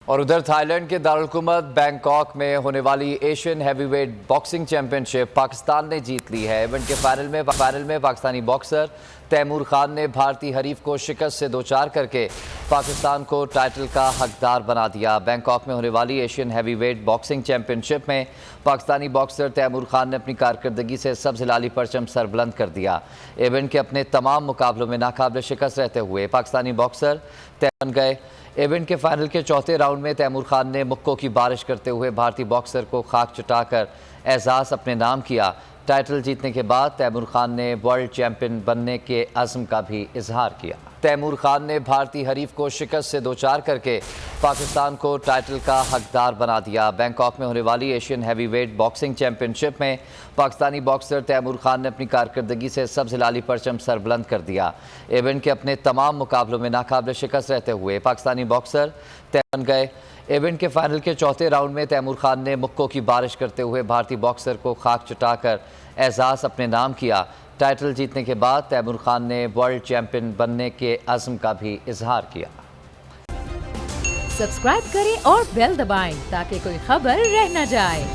اور ادھر Thai land کے دارالحکومت بینکاک میں ہونے والی Asian heavy weight boxing championship Pakistan نے جیت لی ہے۔ ایونٹ کے فائنل میں پاکستانی باکسر تیمور خان نے بھارتی حریف کو شکست سے دوچار کر کے پاکستان کو ٹائٹل کا حقدار بنا دیا۔ بینکاک میں ہونے والی Asian heavy weight boxing championship میں پاکستانی باکسر تیمور خان نے اپنی کارکردگی سے سبز ہلالی پرچم سر بلند کر دیا۔ ایونٹ کے اپنے تمام مقابلوں میں ناقابل شکست رہتے ہوئے پاکستانی باکسر بن گئے۔ ایونٹ کے فائنل کے چوتھے راؤنڈ میں تیمور خان نے مکوں کی بارش کرتے ہوئے بھارتی باکسر کو خاک چٹا کر اعزاز اپنے نام کیا۔ ٹائٹل جیتنے کے بعد تیمور خان نے ورلڈ چیمپئن بننے کے عزم کا بھی اظہار کیا۔ تیمور خان نے بھارتی حریف کو شکست سے دوچار کر کے پاکستان کو ٹائٹل کا حقدار بنا دیا۔ بینکاک میں ہونے والی Asian heavy weight boxing championship میں پاکستانی باکسر تیمور خان نے اپنی کارکردگی سے سبز ہلالی پرچم سر بلند کر دیا۔ ایونٹ کے اپنے تمام مقابلوں میں ناقابل شکست رہتے ہوئے پاکستانی باکسر بن گئے۔ ایونٹ کے فائنل کے چوتھے راؤنڈ میں تیمور خان نے مکوں کی بارش کرتے ہوئے بھارتی باکسر کو خاک چٹا کر اعزاز اپنے نام کیا۔ ٹائٹل جیتنے کے بعد تیمور خان نے ورلڈ چیمپئن بننے کے عزم کا بھی اظہار کیا۔ سبسکرائب کریں اور بیل دبائیں تاکہ کوئی خبر رہ نہ جائے۔